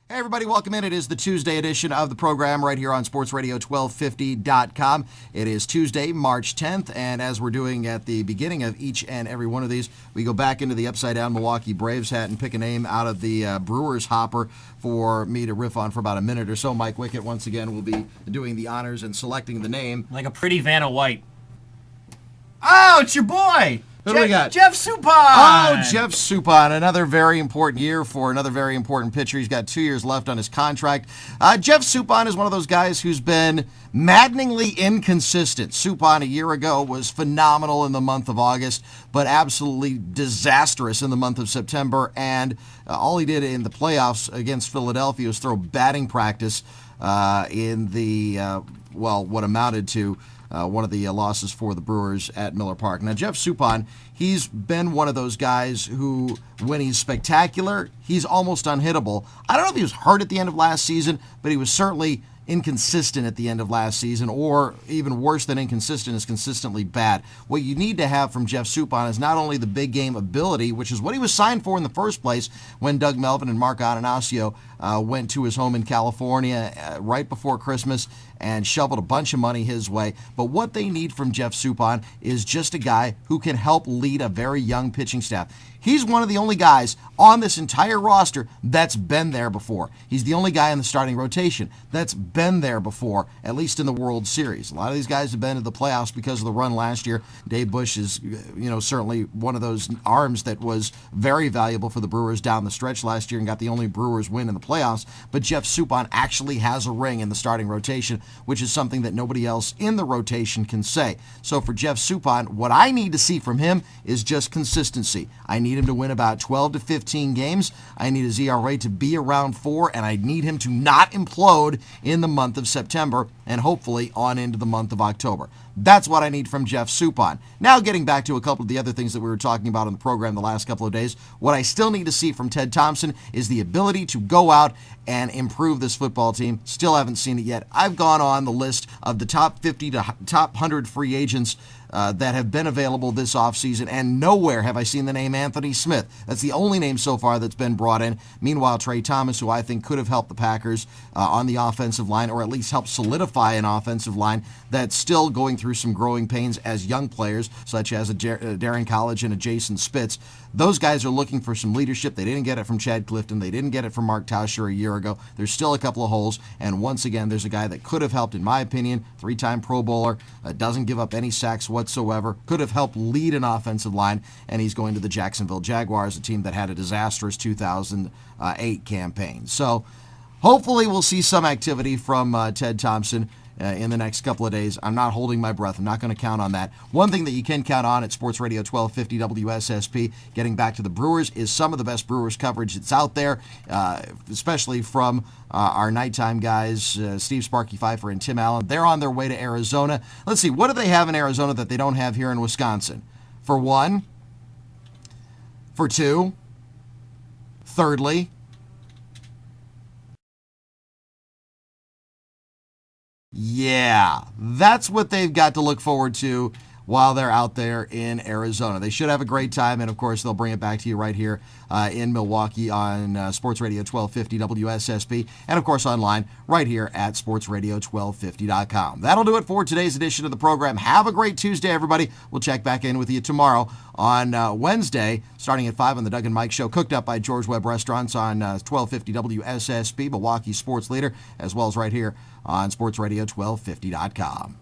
Hey everybody, welcome in. It is the Tuesday edition of the program right here on sportsradio1250.com. It is Tuesday, March 10th, and as we're doing at the beginning of each and every one of these, we go back into the upside-down Milwaukee Braves hat and pick a name out of the Brewers hopper for me to riff on for about a minute or so. Mike Wickett, once again, will be doing the honors and selecting the name. Like a pretty Vanna White. Oh, it's your boy! Who do we got? Jeff Suppan! Oh, Jeff Suppan, another very important year for another very important pitcher. He's got 2 years left on his contract. Jeff Suppan is one of those guys who's been maddeningly inconsistent. Suppan a year ago was phenomenal in the month of August, but absolutely disastrous in the month of September, and all he did in the playoffs against Philadelphia was throw batting practice in the, what amounted to one of the losses for the Brewers at Miller Park. Now, Jeff Suppan, he's been one of those guys who, when he's spectacular, he's almost unhittable. I don't know if he was hurt at the end of last season, but he was certainly inconsistent at the end of last season, or even worse than inconsistent is consistently bad. What you need to have from Jeff Suppan is not only the big game ability, which is what he was signed for in the first place when Doug Melvin and Mark Attanasio went to his home in California right before Christmas and shoveled a bunch of money his way. But what they need from Jeff Suppan is just a guy who can help lead a very young pitching staff. He's one of the only guys on this entire roster that's been there before. He's the only guy in the starting rotation that's been there before, at least in the World Series. A lot of these guys have been to the playoffs because of the run last year. Dave Bush is, certainly one of those arms that was very valuable for the Brewers down the stretch last year and got the only Brewers win in the playoffs. But Jeff Suppan actually has a ring in the starting rotation, which is something that nobody else in the rotation can say. So for Jeff Suppan, what I need to see from him is just consistency. I need him to win about 12 to 15 games. I need his ERA to be around 4, and I need him to not implode in the month of September and hopefully on into the month of October. That's what I need from Jeff Suppan. Now getting back to a couple of the other things that we were talking about on the program the last couple of days, what I still need to see from Ted Thompson is the ability to go out and improve this football team. Still haven't seen it yet. I've gone on the list of the top 50 to top 100 free agents that have been available this offseason, and nowhere have I seen the name Anthony Smith. That's the only name so far that's been brought in. Meanwhile, Trey Thomas, who I think could have helped the Packers on the offensive line, or at least helped solidify an offensive line that's still going through some growing pains as young players, such as a Darren College and a Jason Spitz. Those guys are looking for some leadership. They didn't get it from Chad Clifton. They didn't get it from Mark Tauscher a year ago. There's still a couple of holes, and once again, there's a guy that could have helped, in my opinion, 3-time Pro Bowler, doesn't give up any sacks whatsoever, could have helped lead an offensive line, and he's going to the Jacksonville Jaguars, a team that had a disastrous 2008 campaign. So hopefully we'll see some activity from Ted Thompson in the next couple of days. I'm not holding my breath. I'm not going to count on that. One thing that you can count on at Sports Radio 1250 WSSP, getting back to the Brewers, is some of the best Brewers coverage that's out there, especially from our nighttime guys, Steve Sparky Pfeiffer and Tim Allen. They're on their way to Arizona. Let's see, what do they have in Arizona that they don't have here in Wisconsin? For one, for two, thirdly, yeah, that's what they've got to look forward to while they're out there in Arizona. They should have a great time, and of course they'll bring it back to you right here in Milwaukee on Sports Radio 1250 WSSP, and of course online right here at sportsradio1250.com. That'll do it for today's edition of the program. Have a great Tuesday, everybody. We'll check back in with you tomorrow on Wednesday, starting at 5 on the Doug and Mike Show, cooked up by George Webb Restaurants on 1250 WSSP, Milwaukee sports leader, as well as right here on sportsradio1250.com.